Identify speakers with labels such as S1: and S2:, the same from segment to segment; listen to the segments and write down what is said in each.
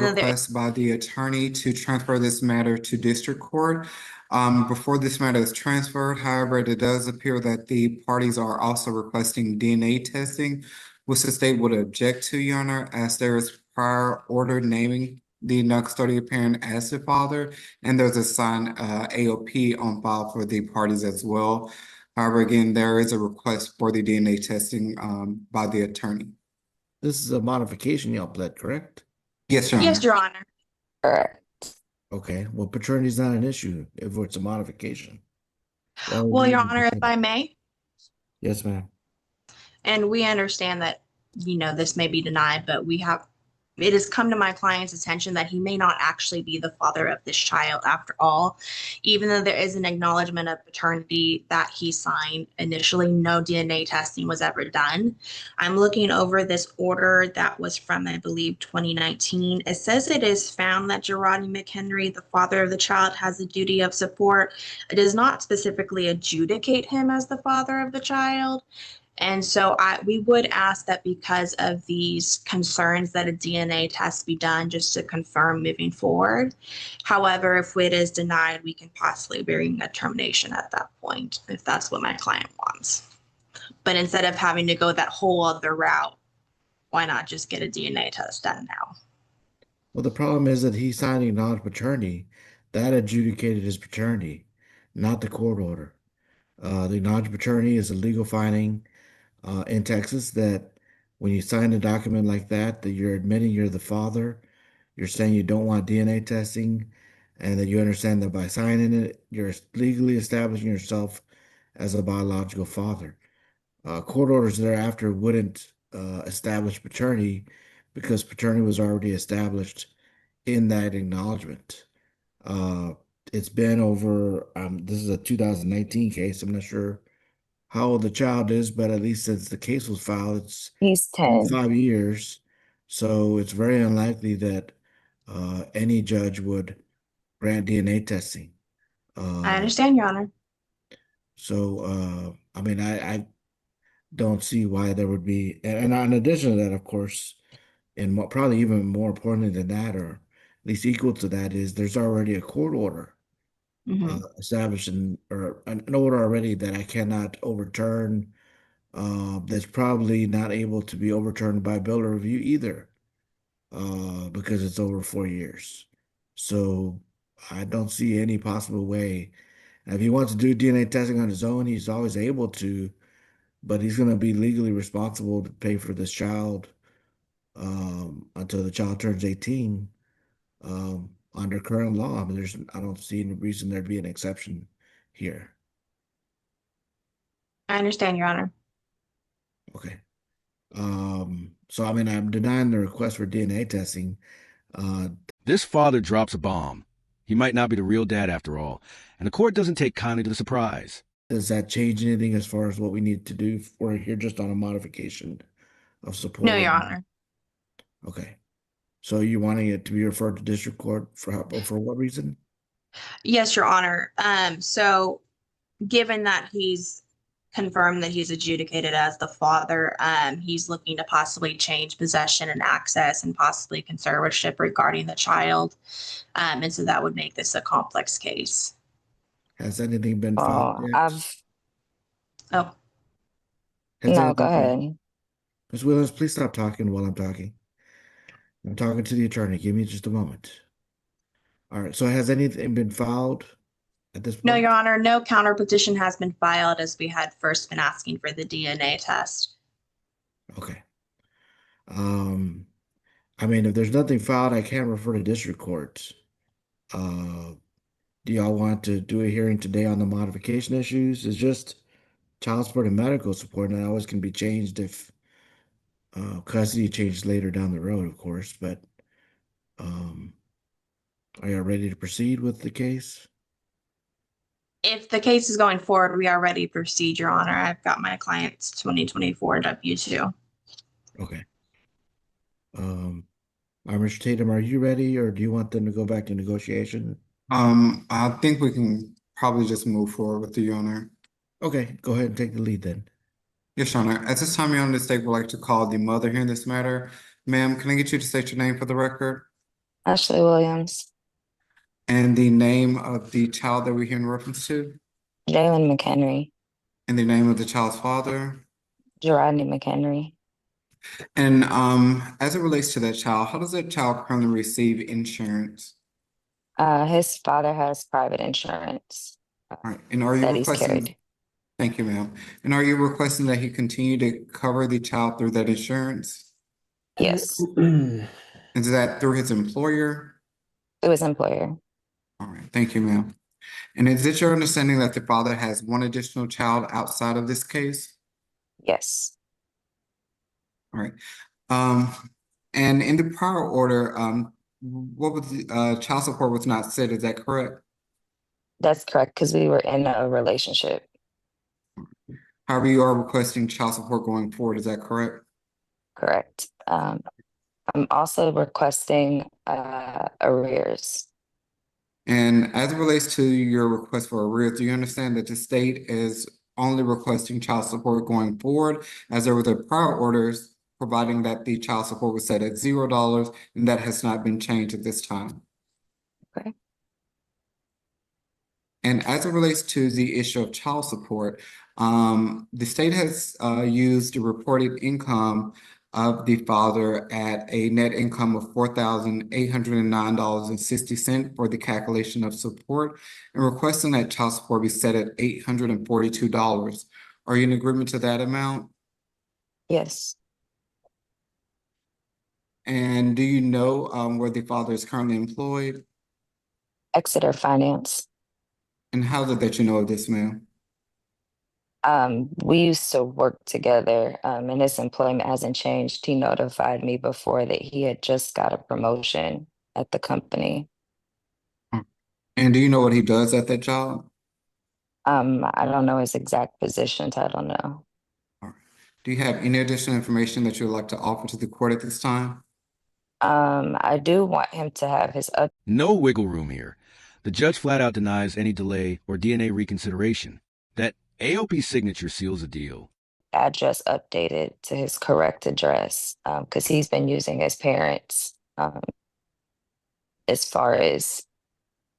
S1: request by the attorney to transfer this matter to district court. Before this matter is transferred, however, it does appear that the parties are also requesting DNA testing, which the state would object to, Your Honor, as there is prior order naming the non-custodial parent as the father, and there's a signed AOP on file for the parties as well. However, again, there is a request for the DNA testing by the attorney.
S2: This is a modification y'all pled, correct?
S1: Yes, Your Honor.
S3: Yes, Your Honor.
S4: Correct.
S2: Okay, well, paternity is not an issue if it's a modification.
S3: Well, Your Honor, if I may,
S2: Yes, ma'am.
S3: and we understand that, this may be denied, but it has come to my client's attention that he may not actually be the father of this child after all. Even though there is an acknowledgement of paternity that he signed, initially no DNA testing was ever done. I'm looking over this order that was from, I believe, 2019. It says it is found that Gerardie McHenry, the father of the child, has a duty of support. It does not specifically adjudicate him as the father of the child. And so we would ask that because of these concerns that a DNA test be done just to confirm moving forward. However, if it is denied, we can possibly bring a termination at that point, if that's what my client wants. But instead of having to go that whole other route, why not just get a DNA test done now?
S2: Well, the problem is that he signed acknowledged paternity. That adjudicated his paternity, not the court order. The acknowledged paternity is a legal finding in Texas that when you sign a document like that you're admitting you're the father, you're saying you don't want DNA testing, and that you understand that by signing it, you're legally establishing yourself as a biological father. Court orders thereafter wouldn't establish paternity because paternity was already established in that acknowledgement. It's been over, this is a 2019 case. I'm not sure how old the child is, but at least since the case was filed, it's
S4: He's 10.
S2: 5 years. So it's very unlikely that any judge would grant DNA testing.
S3: I understand, Your Honor.
S2: So, I mean, I don't see why there would be, and in addition to that, of course, and probably even more importantly than that, or at least equal to that, is there's already a court order established or an order already that I cannot overturn. That's probably not able to be overturned by bill of review either, because it's over 4 years. So I don't see any possible way. And if he wants to do DNA testing on his own, he's always able to, but he's going to be legally responsible to pay for this child until the child turns 18. Under current law, I mean, I don't see any reason there'd be an exception here.
S3: I understand, Your Honor.
S2: Okay. So I mean, I'm denying the request for DNA testing.
S5: This father drops a bomb. He might not be the real dad after all, and the court doesn't take kindly to the surprise.
S2: Does that change anything as far as what we need to do? We're here just on a modification of support.
S3: No, Your Honor.
S2: Okay. So you wanting it to be referred to district court for what reason?
S3: Yes, Your Honor. So given that he's confirmed that he's adjudicated as the father, he's looking to possibly change possession and access and possibly conservatorship regarding the child. And so that would make this a complex case.
S2: Has anything been filed yet?
S3: Oh.
S4: No, go ahead.
S2: Ms. Williams, please stop talking while I'm talking. I'm talking to the attorney. Give me just a moment. All right. So has anything been filed at this point?
S3: No, Your Honor, no counter petition has been filed as we had first been asking for the DNA test.
S2: Okay. I mean, if there's nothing filed, I can't refer to district court. Do y'all want to do a hearing today on the modification issues? It's just child support and medical support, and that always can be changed if custody changes later down the road, of course. But are you ready to proceed with the case?
S3: If the case is going forward, we are ready to proceed, Your Honor. I've got my client's 2024 W-2.
S2: Okay. Mr. Tatum, are you ready, or do you want them to go back to negotiation?
S1: I think we can probably just move forward with the Your Honor.
S2: Okay, go ahead and take the lead then.
S1: Yes, Your Honor. At this time, Your Honor, the state would like to call the mother here in this matter. Ma'am, can I get you to state your name for the record?
S4: Ashley Williams.
S1: And the name of the child that we're here in reference to?
S4: Jalen McHenry.
S1: And the name of the child's father?
S4: Gerardney McHenry.
S1: And as it relates to that child, how does that child currently receive insurance?
S4: His father has private insurance
S1: All right. And are you
S4: that he's
S1: requesting?
S4: carried.
S1: Thank you, ma'am. And are you requesting that he continue to cover the child through that insurance?
S4: Yes,
S1: Is that through his employer?
S4: through his employer.
S1: All right. Thank you, ma'am. And is it your understanding that the father has one additional child outside of this case?
S4: Yes,
S1: All right. Um, and in the prior order, what was the child support was not said, is that correct?
S4: that's correct because we were in a relationship.
S1: However, you are requesting child support going forward, is that correct?
S4: Correct. I'm also requesting arrears.
S1: And as it relates to your request for arrears, do you understand that the state is only requesting child support going forward, as there were the prior orders providing that the child support was set at $0, and that has not been changed at this time?
S4: Okay.
S1: And as it relates to the issue of child support, the state has used the reported income of the father at a net income of $4,809.60 for the calculation of support, and requesting that child support be set at $842. Are you in agreement to that amount?
S4: Yes,
S1: And do you know where the father is currently employed?
S4: Exeter Finance.
S1: And how is it that you know of this, ma'am?
S4: We used to work together, and his employment hasn't changed. He notified me before that he had just got a promotion at the company.
S1: And do you know what he does at that job?
S4: I don't know his exact positions. I don't know.
S1: All right. Do you have any additional information that you would like to offer to the court at this time?
S4: I do want him to have his
S5: No wiggle room here. The judge flat out denies any delay or DNA reconsideration. That AOP signature seals the deal.
S4: address updated to his correct address, because he's been using his parents as far as,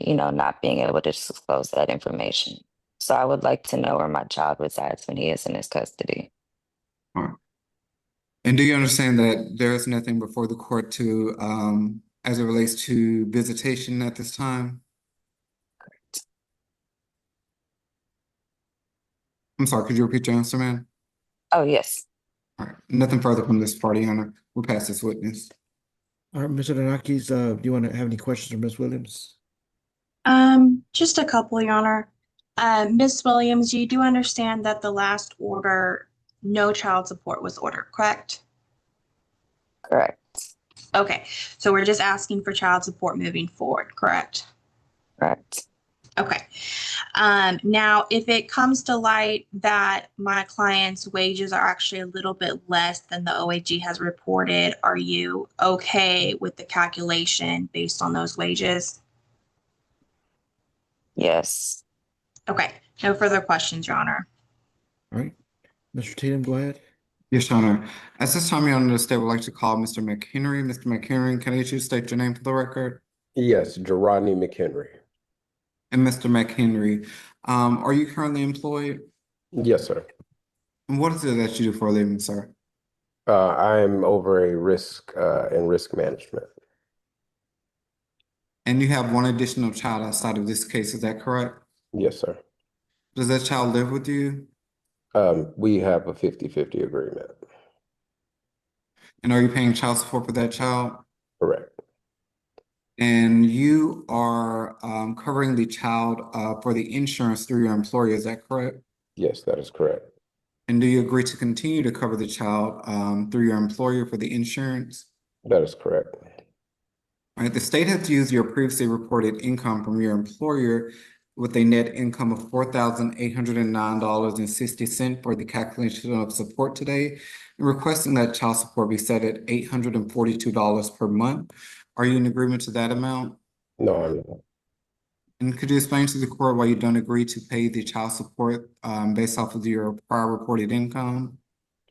S4: not being able to disclose that information. So I would like to know where my child resides when he is in his custody.
S1: All right. And do you understand that there is nothing before the court to, as it relates to visitation at this time? I'm sorry, could you repeat your answer, ma'am?
S4: Oh, yes.
S1: All right, nothing further from this party, Your Honor. We'll pass this witness.
S2: All right, Mr. Donakis, do you want to have any questions for Ms. Williams?
S3: Just a couple, Your Honor. Ms. Williams, you do understand that the last order, no child support was ordered, correct?
S4: Correct.
S3: Okay, so we're just asking for child support moving forward, correct?
S4: Correct.
S3: Okay. Now, if it comes to light that my client's wages are actually a little bit less than the OAG has reported, are you okay with the calculation based on those wages?
S4: Yes.
S3: Okay, no further questions, Your Honor.
S2: All right, Mr. Tatum, go ahead.
S1: Yes, Your Honor. At this time, Your Honor, the state would like to call Mr. McHenry. Mr. McHenry, can I get you to state your name for the record?
S6: Yes, Gerardney McHenry.
S1: And Mr. McHenry, are you currently employed?
S6: Yes, sir.
S1: And what is it that you do for a living, sir?
S6: I am over a risk and risk management.
S1: And you have one additional child outside of this case, is that correct?
S6: Yes, sir.
S1: Does that child live with you?
S6: We have a 50-50 agreement.
S1: And are you paying child support for that child?
S6: Correct.
S1: And you are covering the child for the insurance through your employer, is that correct?
S6: Yes, that is correct.
S1: And do you agree to continue to cover the child through your employer for the insurance?
S6: That is correct.
S1: All right, the state has used your previously reported income from your employer with a net income of $4,809.60 for the calculation of support today, and requesting that child support be set at $842 per month. Are you in agreement to that amount?
S6: No, I'm not.
S1: And could you explain to the court why you don't agree to pay the child support based off of your prior reported income?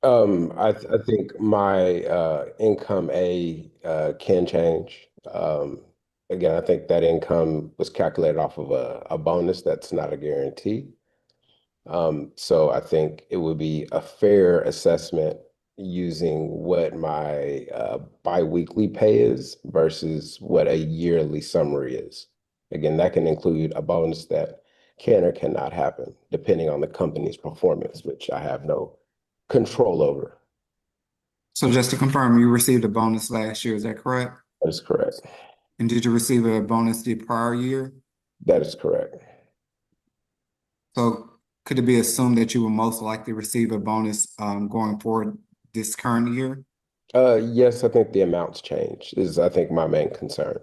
S6: I think my income can change Um, Again, I think that income was calculated off of a bonus that's not a guarantee. So I think it would be a fair assessment using what my biweekly pay is versus what a yearly summary is. Again, that can include a bonus that can or cannot happen depending on the company's performance, which I have no control over.
S1: So just to confirm, you received a bonus last year, is that correct?
S6: That is correct.
S1: And did you receive a bonus the prior year?
S6: That is correct.
S1: So could it be assumed that you will most likely receive a bonus going forward this current year?
S6: Yes, I think the amounts change is, I think, my main concern.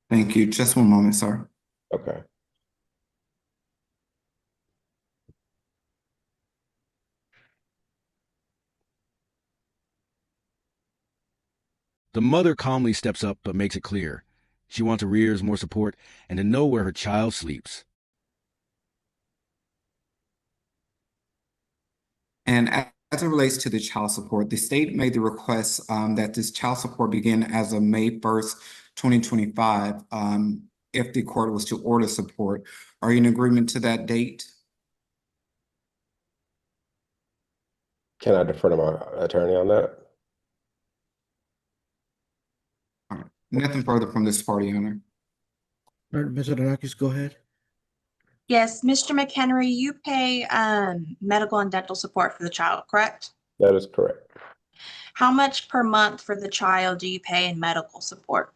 S1: Thank you. Just one moment, sir.
S6: Okay.
S5: The mother calmly steps up but makes it clear she wants arrears, more support, and to know where her child sleeps.
S1: And as it relates to the child support, the state made the request that this child support begin as of May 1st, 2025, if the court was to order support. Are you in agreement to that date?
S6: Can I defer to my attorney on that?
S1: All right. Nothing further from this party, Honor.
S2: All right, Ms. Aronakis, go ahead.
S3: Yes, Mr. McHenry, you pay medical and dental support for the child, correct?
S6: That is correct.
S3: How much per month for the child do you pay in medical support?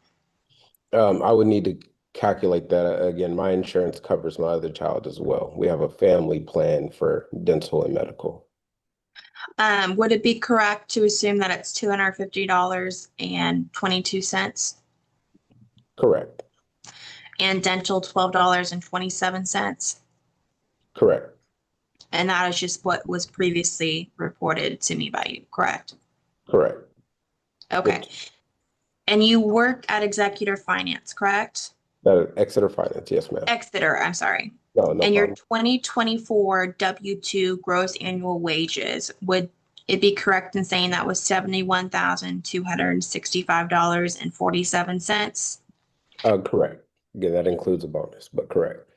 S6: I would need to calculate that. Again, my insurance covers my other child as well. We have a family plan for dental and medical.
S3: Would it be correct to assume that it's $250.22
S6: Correct.
S3: and dental $12.27?
S6: Correct.
S3: And that is just what was previously reported to me by you, correct?
S6: Correct.
S3: Okay. And you work at Executor Finance, correct?
S6: Exeter Finance, yes, ma'am.
S3: Exeter, I'm sorry.
S6: No
S3: And your
S6: problem.
S3: 2024 W-2 gross annual wages, would it be correct in saying that was $71,265.47?
S6: Correct. Again, that includes a bonus, but correct.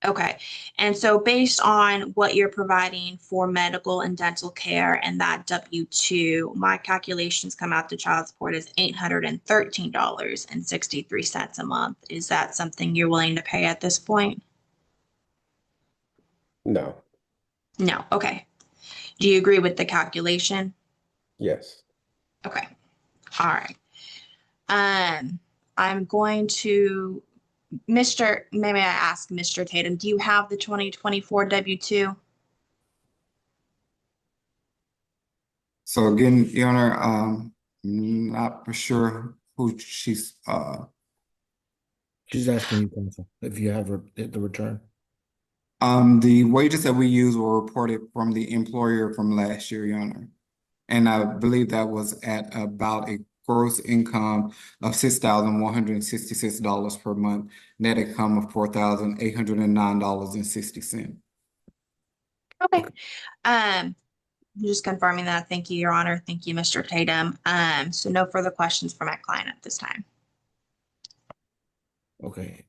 S3: Okay. And so based on what you're providing for medical and dental care and that W-2, my calculations come out to child support as $813.63 a month. Is that something you're willing to pay at this point?
S6: No.
S3: No. Okay. Do you agree with the calculation?
S6: Yes.
S3: Okay. All right. I'm going to may I ask Mr. Tatum, do you have the 2024 W-2?
S1: So again, Your Honor, not for sure who she's
S2: She's asking you, counsel, if you have the return.
S1: the wages that we use were reported from the employer from last year, Your Honor. And I believe that was at about a gross income of $6,166 per month, net income of $4,809.60.
S3: Okay. Just confirming that. Thank you, Your Honor. Thank you, Mr. Tatum. So no further questions for my client at this time.
S2: Okay.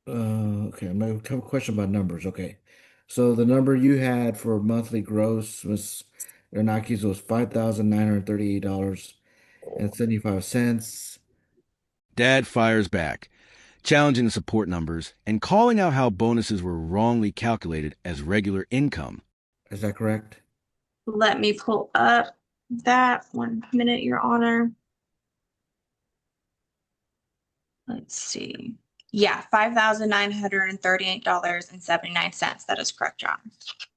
S2: Okay, I have a question about numbers. Okay. So the number you had for monthly gross, Ms. Aronakis, was $5,938.75.
S5: Dad fires back, challenging the support numbers and calling out how bonuses were wrongly calculated as regular income.
S2: Is that correct?
S3: Let me pull up that 1 minute, Your Honor. Let's see. Yeah, $5,938.79. That is correct, Your Honor.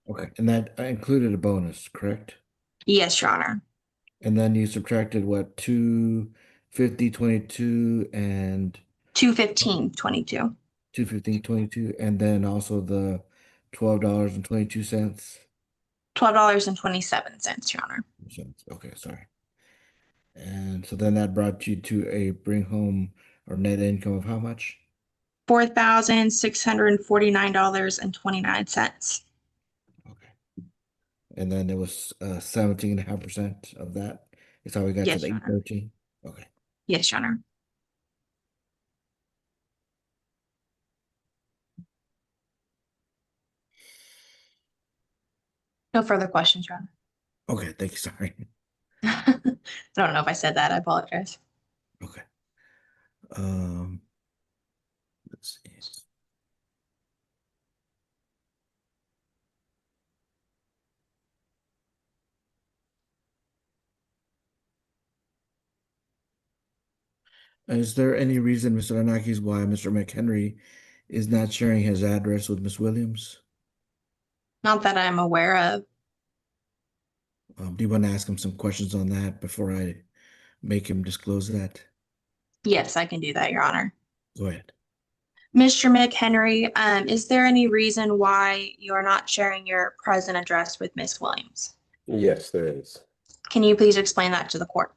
S2: Okay, and that included a bonus, correct?
S3: Yes, Your Honor.
S2: And then you subtracted what, 250.22 and
S3: 215.22.
S2: 215.22, and then also the $12.22.
S3: $12.27, Your Honor.
S2: Okay, sorry. And so then that brought you to a bring home or net income of how much?
S3: $4,649.29.
S2: Okay. And then it was 17.5% of that. Is how we got to
S3: Yes,
S2: the
S3: Your Honor.
S2: 813. Okay.
S3: Yes, Your Honor. No further questions, Your Honor.
S2: Okay, thank you. Sorry.
S3: I don't know if I said that. I apologize.
S2: Okay. Um, let's see. Is there any reason, Mr. Anakis, why Mr. McHenry is not sharing his address with Miss Williams?
S3: Not that I'm aware of.
S2: Do you want to ask him some questions on that before I make him disclose that?
S3: Yes, I can do that, Your Honor.
S2: Go ahead.
S3: Mr. McHenry, is there any reason why you are not sharing your present address with Miss Williams?
S6: Yes, there is.
S3: Can you please explain that to the court?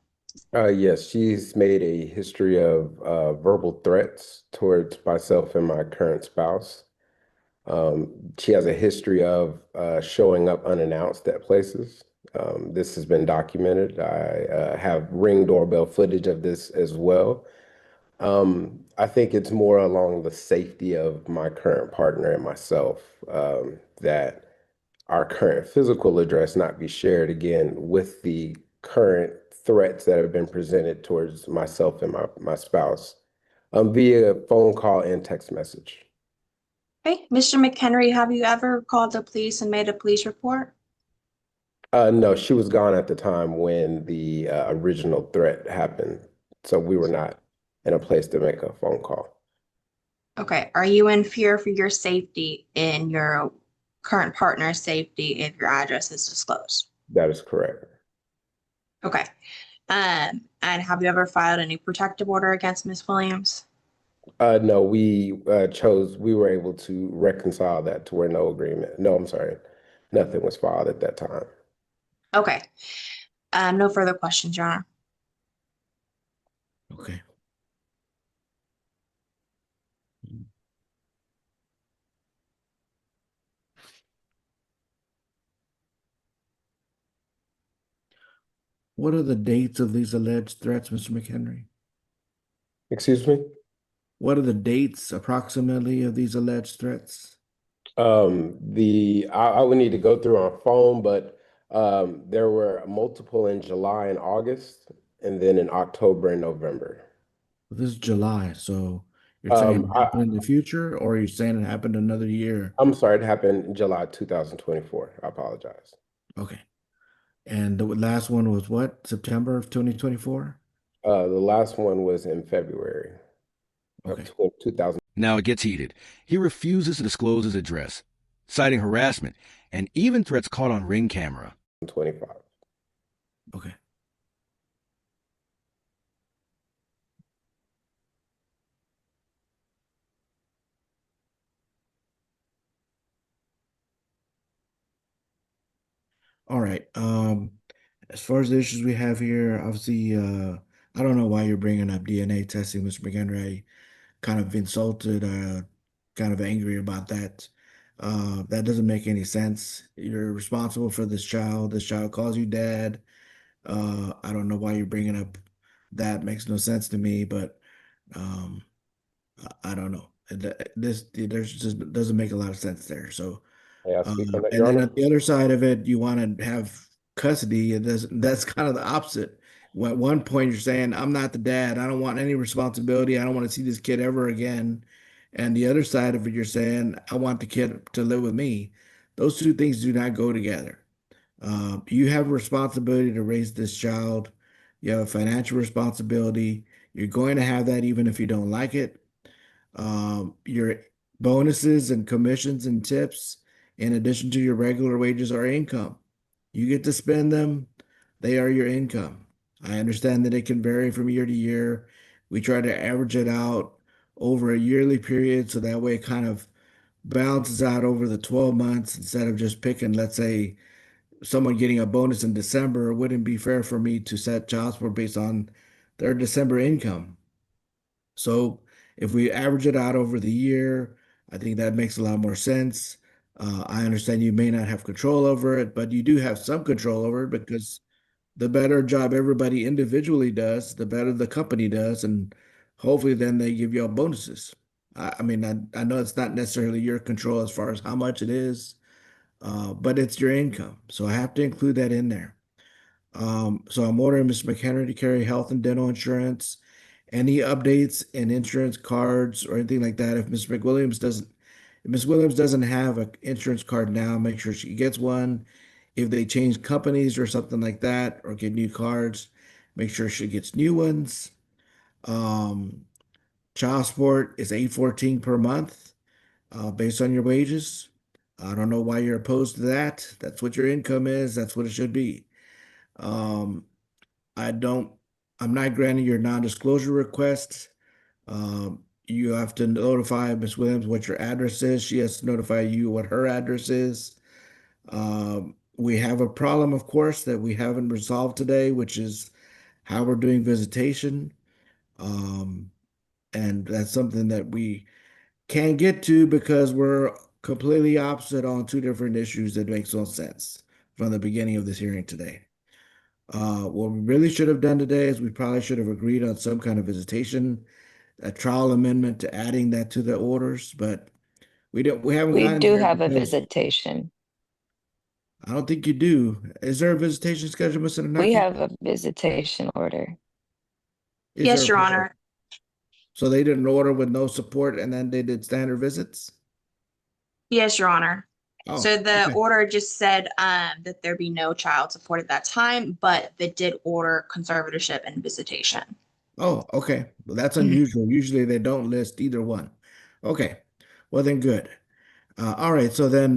S6: Yes, she's made a history of verbal threats towards myself and my current spouse. She has a history of showing up unannounced at places. This has been documented. I have Ring doorbell footage of this as well. I think it's more along the safety of my current partner and myself, that our current physical address not be shared again with the current threats that have been presented towards myself and my spouse, via phone call and text message.
S3: Okay, Mr. McHenry, have you ever called the police and made a police report?
S6: No, she was gone at the time when the original threat happened, so we were not in a place to make a phone call.
S3: Okay, are you in fear for your safety and your current partner's safety if your address is disclosed?
S6: That is correct.
S3: Okay. And have you ever filed any protective order against Miss Williams?
S6: No, we were able to reconcile that to where I'm sorry, nothing was filed at that time.
S3: Okay. No further questions, Your Honor.
S2: Okay. What are the dates of these alleged threats, Mr. McHenry?
S6: Excuse me?
S2: What are the dates approximately of these alleged threats?
S6: I would need to go through our phone, but there were multiple in July and August, and then in October and November.
S2: This is July, so you're saying it happened in the future, or you're saying it happened another year?
S6: I'm sorry, it happened in July 2024. I apologize.
S2: Okay. And the last one was what? September of 2024?
S6: The last one was in February
S2: Okay.
S6: of 2000.
S5: Now it gets heated. He refuses to disclose his address, citing harassment and even threats caught on Ring camera.
S6: 25.
S2: Okay. All right. As far as the issues we have here, obviously, I don't know why you're bringing up DNA testing, Mr. McHenry. Kind of insulted, kind of angry about that. That doesn't make any sense. You're responsible for this child. This child calls you dad. I don't know why you're bringing up that. Makes no sense to me, but um, I don't know. There's just doesn't make a lot of sense there. So,
S6: May I speak on that,
S2: and
S6: Your
S2: then
S6: Honor?
S2: on the other side of it, you want to have custody. And that's kind of the opposite. At one point, you're saying, I'm not the dad. I don't want any responsibility. I don't want to see this kid ever again. And the other side of it, you're saying, I want the kid to live with me. Those two things do not go together. You have a responsibility to raise this child. You have a financial responsibility. You're going to have that even if you don't like it. Your bonuses and commissions and tips, in addition to your regular wages, are income. You get to spend them, they are your income. I understand that it can vary from year to year. We try to average it out over a yearly period so that way it kind of balances out over the 12 months instead of just picking, let's say, someone getting a bonus in December. It wouldn't be fair for me to set child support based on their December income. So if we average it out over the year, I think that makes a lot more sense. I understand you may not have control over it, but you do have some control over it because the better job everybody individually does, the better the company does, and hopefully then they give y'all bonuses. I mean, I know it's not necessarily your control as far as how much it is, but it's your income. So I have to include that in there. So I'm ordering Ms. McHenry to carry health and dental insurance, any updates in insurance cards or anything like that. If Ms. Williams doesn't have an insurance card now, make sure she gets one. If they change companies or something like that, or get new cards, make sure she gets new ones. Um, Child support is $814 per month, based on your wages. I don't know why you're opposed to that. That's what your income is. That's what it should be. Um, I don't, I'm not granting your non-disclosure request. You have to notify Ms. Williams what your address is. She has to notify you what her address is. We have a problem, of course, that we haven't resolved today, which is how we're doing visitation. Um, and that's something that we can't get to because we're completely opposite on two different issues that makes no sense from the beginning of this hearing today. What we really should have done today is we probably should have agreed on some kind of visitation, a trial amendment to adding that to the orders, but we haven't
S4: We
S2: gotten
S4: do
S2: there
S4: have a
S2: because
S4: visitation.
S2: I don't think you do. Is there a visitation schedule, Mr.
S4: We
S2: Nanaki?
S4: have a visitation order.
S2: Is there
S3: Yes,
S2: a
S3: Your
S2: plan?
S3: Honor.
S2: So they did an order with no support and then they did standard visits?
S3: Yes, Your Honor.
S2: Oh,
S3: So the
S2: okay.
S3: order just said that there be no child support at that time, but they did order conservatorship and visitation.
S2: Oh, okay. Well, that's
S3: Mhm.
S2: unusual. Usually they don't list either one. Okay. Well, then good. All right. So then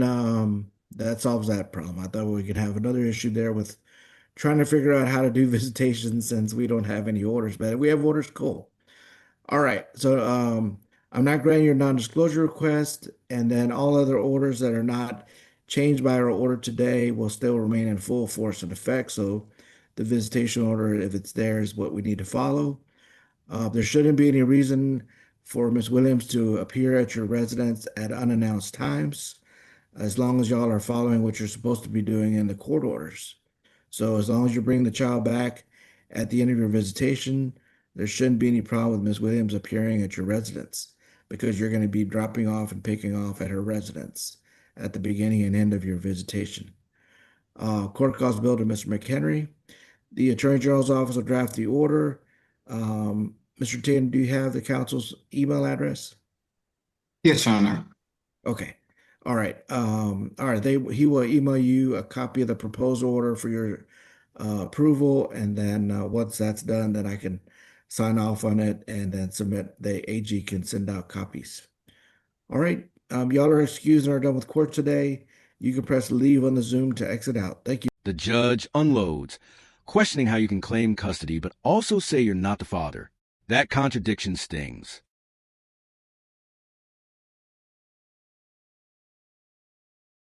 S2: that solves that problem. I thought we could have another issue there with trying to figure out how to do visitation since we don't have any orders, but we have orders. Cool. All right. So I'm not granting your non-disclosure request, and then all other orders that are not changed by our order today will still remain in full force and effect. So the visitation order, if it's there, is what we need to follow. There shouldn't be any reason for Ms. Williams to appear at your residence at unannounced times, as long as y'all are following what you're supposed to be doing in the court orders. So as long as you bring the child back at the end of your visitation, there shouldn't be any problem with Ms. Williams appearing at your residence because you're going to be dropping off and picking off at her residence at the beginning and end of your visitation. Court calls bill to Mr. McHenry. The Attorney General's office will draft the order. Mr. Tin, do you have the council's email address?
S1: Yes, Your Honor.
S2: Okay. All right. All right. He will email you a copy of the proposal order for your approval, and then once that's done, then I can sign off on it and then submit. The AG can send out copies. All right. Y'all are excused and are done with court today. You can press leave on the Zoom to exit out. Thank you.
S5: The judge unloads, questioning how you can claim custody but also say you're not the father. That contradiction stings.